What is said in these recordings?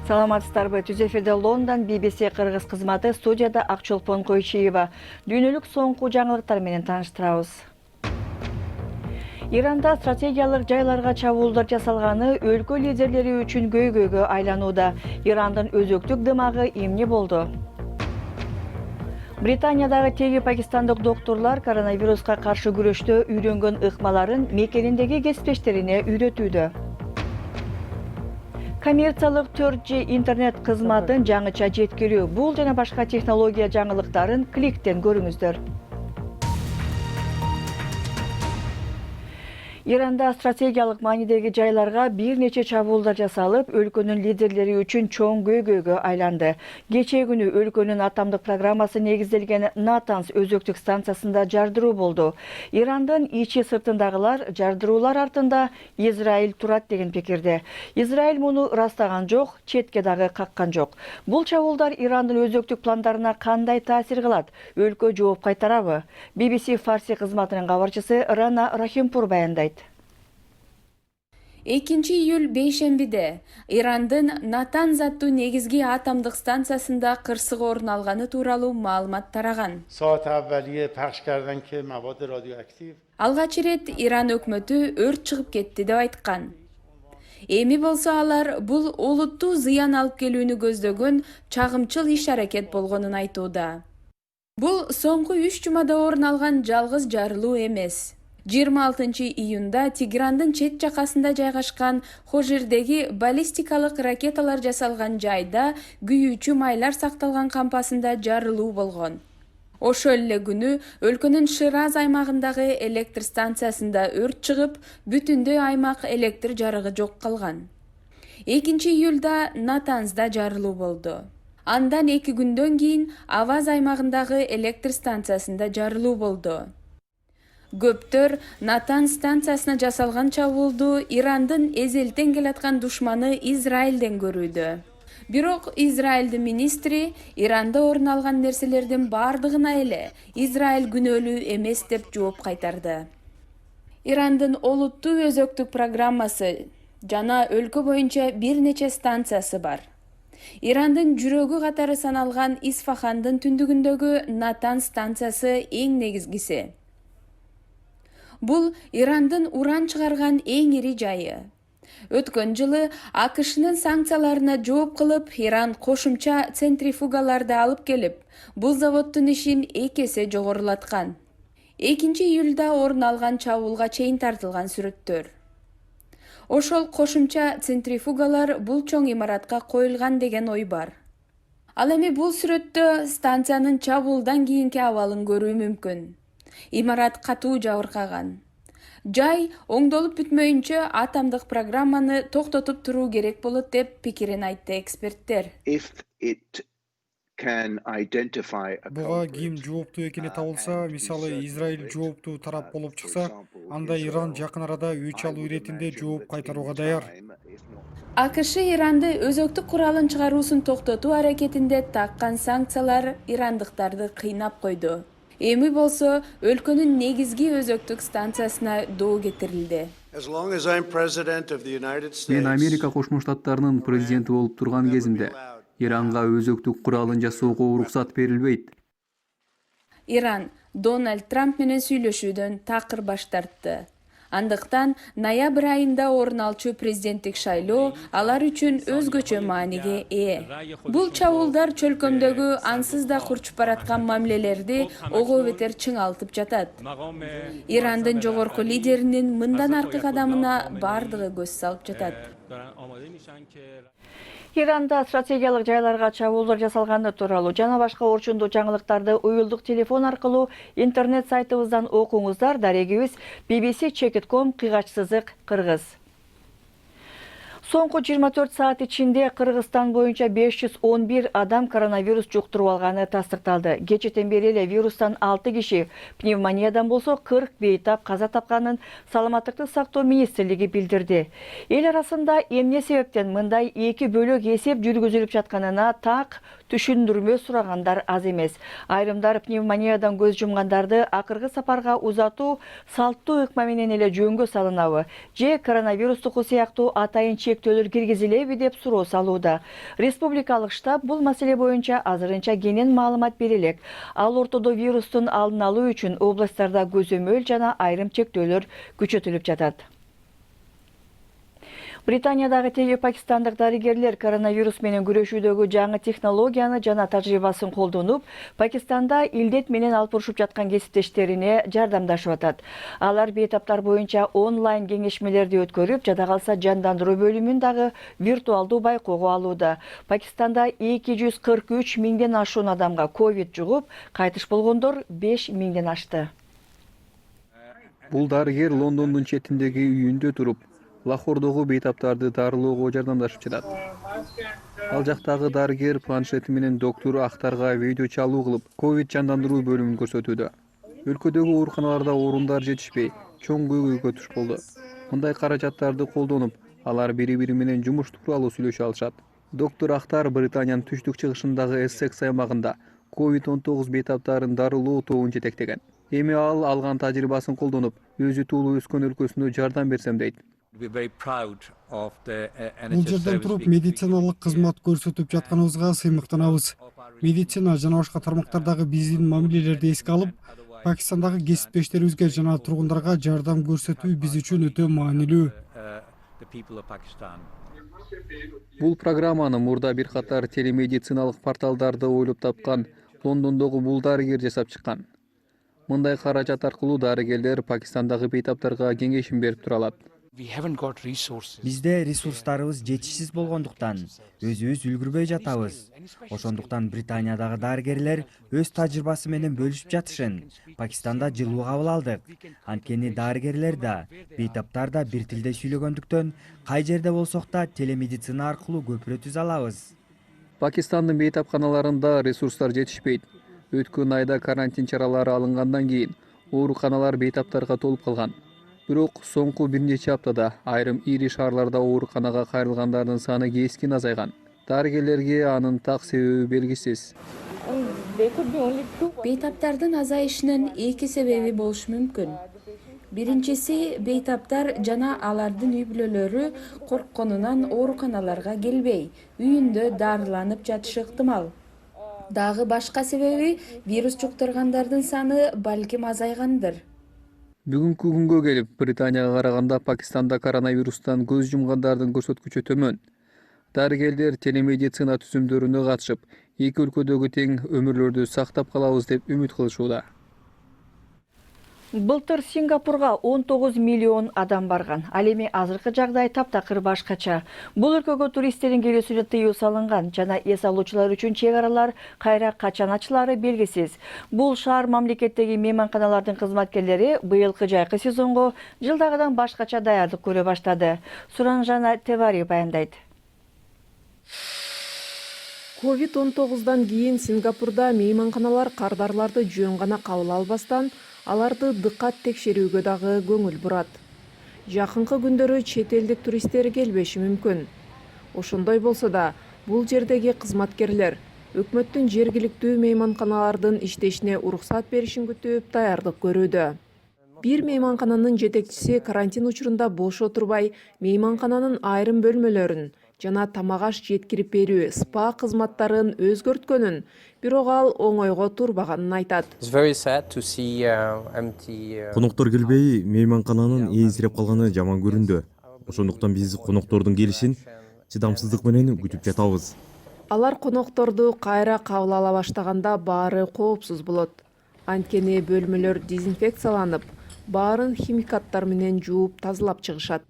Саламатсыздарбы, түз эфирде Лондон BBC кыргыз кызматы, студияда Акчолпон Койчиева. Дүйнөлүк соңку жаңылыктар менен тааныштырабыз. Иранда стратегиялык жайларга чабуулдар жасалганы өлкө лидерлери үчүн көйгөйгө айланууда. Ирандын өзөктүк дымагы эмне болду? Британиядагы теги пакистандык докторлар коронавируска каршы күрөштө үйрөнгөн ыкмаларын мекениндеги кесиптештерине үйрөтүүдө. Коммерциялык 4G интернет кызматын жаңыча жеткирүү. Бул жана башка технология жаңылыктарын кликтен көрүңүздөр. Иранда стратегиялык маанидеги жайларга бир нече чабуулдар жасалып, өлкөнүн лидерлери үчүн чоң көйгөйгө айланды. Кечээ күнү өлкөнүн атомдук программасы негизделген Натанс өзөктүк станциясында жардыруу болду. Ирандын ичи сыртындагылар жардыруулар артында Израиль турат деген пикирде. Израиль муну ырастаган жок, четке дагы каккан жок. Бул чабуулдар Ирандын өзөктүк пландарына кандай таасир кылат? Өлкө жооп кайтарабы? BBC Фарси кызматынын кабарчысы Рана Рахимпур баяндайт. 2-июль бейшембиде Ирандын Натанз аттуу негизги атомдук станциясында кырсык орун алганы тууралуу маалымат тараган. Алгач ирет Иран өкмөтү өрт чыгып кетти деп айткан. Эми болсо алар бул олуттуу зыян алып келүүнү көздөгөн чагымчыл иш-аракет болгонун айтууда. Бул соңку 3 жумада орун алган жалгыз жарылуу эмес. 26 июнда Тегерандын чет жакасында жайгашкан Хожирдеги баллистикалык ракеталар жасалган жайда күйүүчү майлар сакталган кампасында жарылуу болгон. Ошол эле күнү өлкөнүн Шираз аймагындагы электр станциясында өрт чыгып, бүтүндөй аймак электр жарыгы жок калган. 2 июлда Натанзда жарылуу болду. Андан 2 күндөн кийин Аваз аймагындагы электр станциясында жарылуу болду. Көптөр Натан станциясына жасалган чабуулду Ирандын эзелтен келаткан душманы Израилден көрүүдө. Бирок Израилдин министри Иранда орун алган нерселердин бардыгына эле Израиль күнөөлүү эмес деп жооп кайтарды. Ирандын олуттуу өзөктүк программасы жана өлкө боюнча бир нече станциясы бар. Ирандын жүрөгү катары саналган Исфахандын түндүгүндөгү Натан станциясы эң негизгиси. Бул Ирандын уран чыгарган эң ири жайы. Өткөн жылы АКШнын санкцияларына жооп кылып, Иран кошумча центрифугаларды алып келип, бул заводдун ишин 2 эсе жогорулаткан. 2 июлда орун алган чабуулга чейин тартылган сүрөттөр. Ошол кошумча центрифугалар бул чоң имаратка коюлган деген ой бар. Ал эми бул сүрөттө станциянын чабуулдан кийинки абалын көрүү мүмкүн. Имарат катуу жабыркаган. Жай оңдолуп бүтмөйүнчө атомдук программаны токтотуп туруу керек болот деп пикирин айтты эксперттер. Буга ким жооптуу экени табылса, мисалы Израиль жооптуу тарап болуп чыкса, анда Иран жакын арада өч алуу иретинде жооп кайтарууга даяр. АКШ Иранды өзөктүк куралын чыгаруусун токтотуу аракетинде таккан санкциялар ирандыктарды кыйнап койду. Эми болсо өлкөнүн негизги өзөктүк станциясына доо кетирилди. Мен Америка Кошмо Штаттарынын президенти болуп турган кезимде Иранга өзөктүк куралын жасоого уруксат берилбейт. Иран Дональд Трамп менен сүйлөшүүдөн такыр баш тартты. Андыктан ноябрь айында орун алчу президенттик шайлоо алар үчүн өзгөчө мааниге ээ. Бул чабуулдар чөлкөмдөгү ансыз да курчуп бараткан мамилелерди ого бетер чыңалтып жатат. Ирандын жогорку лидеринин мындан аркы кадамына бардыгы көз салып жатат. Иранда стратегиялык жайларга чабуулдар жасалганы тууралуу жана башка орчундуу жаңылыктарды уюлдук телефон аркылуу интернет сайтыбыздан окуңуздар. Дарегибиз bbc.com /кыргыз. Соңку 24 саат ичинде Кыргызстан боюнча 511 адам коронавирус жуктуруп алганы тастыкталды. Кечэтен бери эле вирустан 6 киши, пневмониядан болсо 40 бейтап каза тапканын Саламаттыкты сактоо министрлиги билдирди. Эл арасында эмне себептен мындай 2 бөлөк эсеп жүргүзүлүп жатканына так түшүндүрмө сурагандар аз эмес. Айрымдар пневмониядан көз жумгандарды акыркы сапарга узатуу салттуу ыкма менен эле жөнгө салынабы же коронавирустуку сыяктуу атайын чектөөлөр киргизилеби деп суроо салууда. Республикалык штаб бул маселе боюнча азырынча кенен маалымат бере элек. Ал ортодо вирустун алдын алуу үчүн областтарда көзөмөл жана айрым чектөөлөр күчөтүлүп жатат. Британиядагы теги пакистандык дарыгерлер коронавирус менен күрөшүүдөгү жаңы технологияны жана тажрыйбасын колдонуп, Пакистанда илдет менен алпурушуп жаткан кесиптештерине жардамдашып атат. Алар бейтаптар боюнча онлайн кеңешмелерди өткөрүп, жада калса жандандыруу бөлүмүн дагы виртуалдуу байкоого алууда. Пакистанда 243 миңден ашуун адамга ковид жугуп, кайтыш болгондор 5 миңден ашты. Бул дарыгер Лондондун четиндеги үйүндө туруп, Лахордогу бейтаптарды дарылоого жардамдашып жатат. Ал жактагы дарыгер планшети менен доктор Ахтарга видео чалуу кылып, ковид жандандыруу бөлүмүн көрсөтүүдө. Өлкөдөгү ооруканаларда орундар жетишпей, чоң көйгөйгө туш болду. Мындай каражаттарды колдонуп, алар бири-бири менен жумуш тууралуу сүйлөшө алышат. Доктор Ахтар Британиянын түштүк чыгышындагы Эссекс аймагында COVID-19 бейтаптарын дарылоо тобун жетектеген. Эми ал алган тажрыйбасын колдонуп, өзү туулуу өскөн өлкөсүнө жардам берсем дейт. Бул жерден туруп медициналык кызмат көрсөтүп жатканыбызга сыймыктанабыз. Медицина жана башка тармактардагы биздин мамилелерди эске алып, Пакистандагы кесиптештерибизге жана тургундарга жардам көрсөтүү биз үчүн өтө маанилүү. Бул программаны мурда бир катар телемедициналык порталдарды ойлоп тапкан Лондондогу бул дарыгер жасап чыккан. Мындай каражат аркылуу дарыгерлер Пакистандагы бейтаптарга кеңешим берип тура алат. Бизде ресурстарыбыз жетишсиз болгондуктан өзүбүз үлгүрбөй жатабыз. Ошондуктан Британиядагы дарыгерлер өз тажрыйбасы менен бөлүшүп жатышын. Пакистанда жылуу кабыл алдык. Анткени дарыгерлер да, бейтаптар да бир тилде сүйлөгөндүктөн, кай жерде болсок да телемедицина аркылуу көпүрө түзө алабыз. Пакистандын бейтапканаларында ресурстар жетишпейт. Өткөн айда карантин чаралары алынгандан кийин ооруканалар бейтаптарга толуп калган. Бирок соңку бир нече аптада айрым ири шаарларда ооруканага кайрылгандардын саны кескин азайган. Дарыгерлерге анын так себеби белгисиз. Бейтаптардын азайышынын эки себеби болушу мүмкүн. Биринчиси, бейтаптар жана алардын үй бүлөлөрү коркконунан ооруканаларга келбей, үйүндө дарыланып жатышы ыктымал. Дагы башка себеби, вирус жуктургандардын саны балким азайгандыр. Бүгүнкү күнгө келип, Британияга караганда Пакистанда коронавирустан көз жумгандардын көрсөткүчү төмөн. Дарыгерлер телемедицина түзүмдөрүнө катышып, эки өлкөдөгү тең өмүрлөрдү сактап калабыз деп үмүт кылышууда. Былтыр Сингапурга 19 миллион адам барган. Ал эми азыркы жагдай таптакыр башкача. Бул өлкөгө туристтердин келүүсүнө тыюу салынган жана эс алуучулар үчүн чек аралар кайра качан ачылары белгисиз. Бул шаар мамлекеттеги мейманканалардын кызматкерлери быйылкы жайкы сезонго жылдагыдан башкача даярдык көрө баштады. Суранжана Тевари баяндайт. COVID-19 кийин Сингапурда мейманканалар кардарларды жөн гана кабыл албастан, аларды дыккат текшерүүгө дагы көңүл бурат. Жакынкы күндөрү чет элдик туристтер келбеши мүмкүн. Ошондой болсо да, бул жердеги кызматкерлер өкмөттүн жергиликтүү мейманканалардын иштешине уруксат беришин күтүп даярдык көрүүдө. Бир мейманкананын жетекчиси карантин учурунда бош отурбай, мейманкананын айрым бөлмөлөрүн жана тамак аш жеткирип берүү спа кызматтарын өзгөрткөнүн, бирок ал оңойго турбаганын айтат. Коноктор келбей, мейманкананын эзирип калганы жаман көрүндү. Ошондуктан биз коноктордун келишин чыдамсыздык менен күтүп жатабыз. Алар конокторду кайра кабыл ала баштаганда баары коопсуз болот. Анткени бөлмөлөр дезинфекцияланып, баарын химикаттар менен жууп тазалап чыгышат.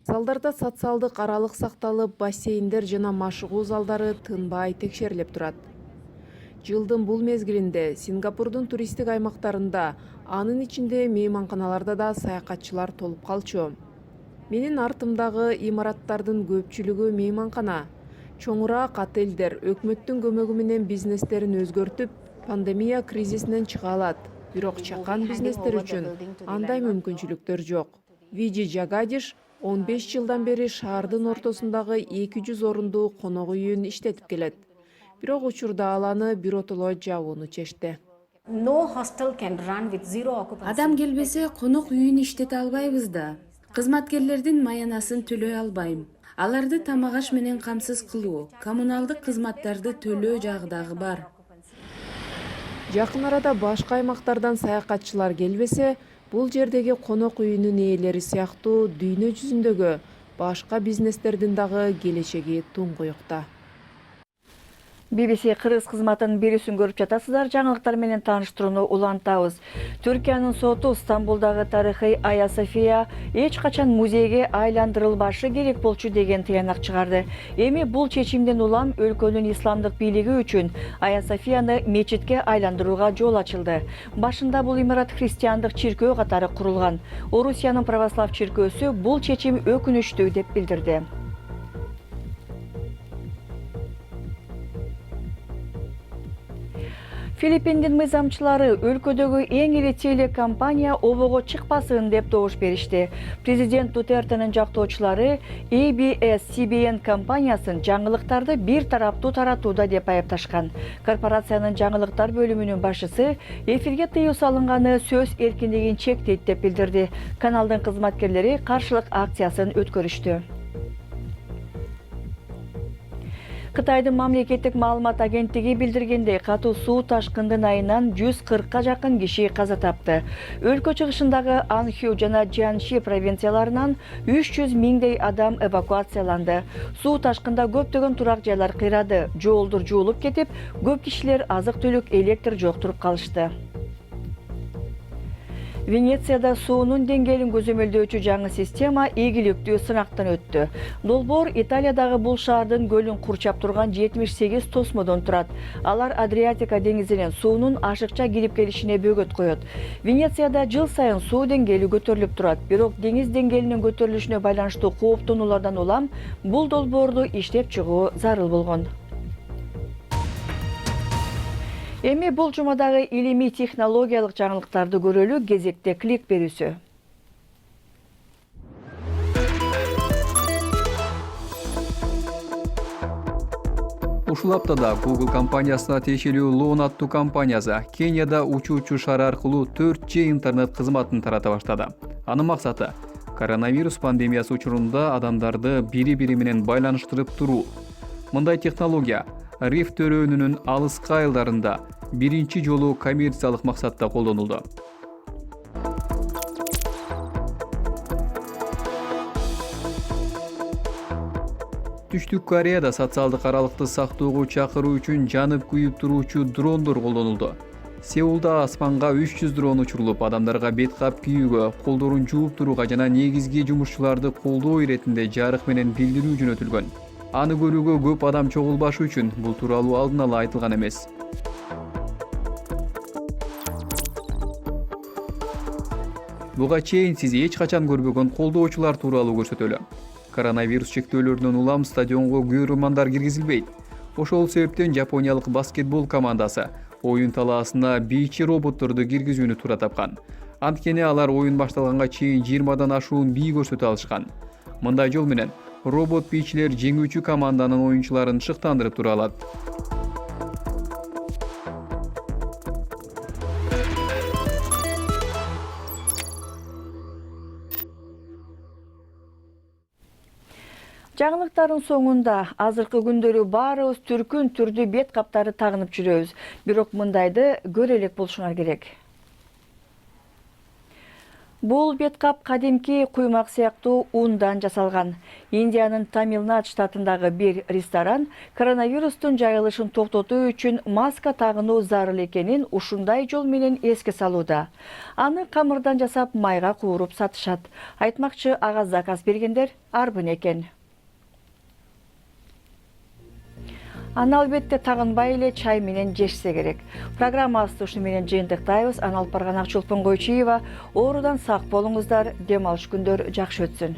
Залдарда социалдык аралык сакталып, бассейндер жана машыгуу залдары тынбай текшерилип турат. Жылдын бул мезгилинде Сингапурдун туристтик аймактарында, анын ичинде мейманканаларда да саякатчылар толуп калчу. Менин артымдагы имараттардын көпчүлүгү мейманкана. Чоңураак отелдер өкмөттүн көмөгү менен бизнестерин өзгөртүп, пандемия кризисинен чыга алат. Бирок чакан бизнестер үчүн андай мүмкүнчүлүктөр жок. Виджи Жагадиш 15 жылдан бери шаардын ортосундагы 200 орундуу конок үйүн иштетип келет. Бирок учурда аланы биротоло жабууну чечти. Адам келбесе конок үйүн иштете албайбыз да. Кызматкерлердин маянасын төлөй албайм. Аларды тамак аш менен камсыз кылуу, коммуналдык кызматтарды төлөө жагы дагы бар. Жакын арада башка аймактардан саякатчылар келбесе, бул жердеги конок үйүнүн ээлери сыяктуу дүйнө жүзүндөгү башка бизнестердин дагы келечеги туңгуюкта. BBC кыргыз кызматынын берүүсүн көрүп жатасыздар. Жаңылыктар менен тааныштырууну улантабыз. Түркиянын соту Стамбулдагы тарыхый Ая София эч качан музейге айландырылбашы керек болчу деген тыянак чыгарды. Эми бул чечимден улам өлкөнүн исламдык бийлиги үчүн Ая Софияны мечитке айландырууга жол ачылды. Башында бул имарат христиандык чиркөө катары курулган. Орусиянын православ чиркөөсү бул чечим өкүнүчтүү деп билдирди. Филиппиндин мыйзамчылары өлкөдөгү эң ири телекомпания обого чыкпасын деп добуш беришти. Президент Дутертенин жактоочулары ABS-CBN компаниясын жаңылыктарды бир тараптуу таратууда деп айыпташкан. Корпорациянын жаңылыктар бөлүмүнүн башчысы эфирге тыюу салынганы сөз эркиндигин чектейт деп билдирди. Каналдын кызматкерлери каршылык акциясын өткөрүштү. Кытайдын мамлекеттик маалымат агенттиги билдиргендей, катуу суу ташкындын айынан 140-ка жакын киши каза тапты. Өлкө чыгышындагы Анхю жана Jiangxi провинцияларынан 300 миңдей адам эвакуацияланды. Суу ташкында көптөгөн турак жайлар кыйрады, жолдор жуулуп кетип, көп кишилер азык-түлүк, электр жоктуруп калышты. Венецияда суунун деңгээлин көзөмөлдөөчү жаңы система ийгиликтүү сынактан өттү. Долбоор Италиядагы бул шаардын көлүн курчап турган 78 тосмодон турат. Алар Адриатика деңизинин суунун ашыкча кирип келишине бөгөт коет. Венецияда жыл сайын суу деңгээли көтөрүлүп турат. Бирок деңиз деңгээлинин көтөрүлүшүнө байланыштуу кооптонуулардан улам бул долбоорду иштеп чыгуу зарыл болгон. Эми бул жумадагы илимий технологиялык жаңылыктарды көрөлү, кезекте клик берүүсү. Ушул аптада Google компаниясына тиешелүү Loon аттуу компаниясы Кенияда учуучу шар аркылуу 4G интернет кызматын тарата баштады. Анын максаты коронавирус пандемиясы учурунда адамдарды бири-бири менен байланыштырып туруу. Мындай технология Рифт өрөөнүнүн алыскы айылдарында биринчи жолу коммерциялык максатта колдонулду. Түштүк Кореяда социалдык аралыкты сактоого чакыруу үчүн жанып күйүп туруучу дрондор колдонулду. Сеулда аспанга 300 дрон учурулуп, адамдарга бет кап кийүүгө, колдорун жууп турууга жана негизги жумушчуларды колдоо иретинде жарык менен билдирүү жөнөтүлгөн. Аны көрүүгө көп адам чогулбашы үчүн бул тууралуу алдын ала айтылган эмес. Буга чейин сиз эч качан көрбөгөн колдоочулар тууралуу көрсөтөлү. Коронавирус чектөөлөрүнөн улам стадионго көрөрмандар киргизилбейт. Ошол себептен Жапониялык баскетбол командасы оюн талаасына бийчи роботторду киргизүүнү туура тапкан. Анткени алар оюн башталганга чейин 20дан ашуун бий көрсөтө алышкан. Мындай жол менен робот бийчилер жеңүүчү команданын оюнчуларын шыктандырып тура алат. Жаңылыктардын соңунда азыркы күндөрү баарыбыз түркүн түрдүү бет каптары тагынып жүрөбүз. Бирок мындайды көрө элек болушуңар керек. Бул бет кап кадимки куймак сыяктуу ундан жасалган. Индиянын Тамил-Над штатындагы бир ресторан коронавирустун жайылышын токтотуу үчүн маска тагынуу зарыл экенин ушундай жол менен эске салууда. Аны камырдан жасап майга кууруп сатышат. Айтмакчы, ага заказ бергендер арбын экен. Аны албетте тагынбай эле чай менен жешсе керек. Программабызды ушу менен жыйынтыктайбыз. Аны алып барган Акчолпон Койчуева. Оорудан сак болуңуздар, дем алыш күндөр жакшы өтсүн.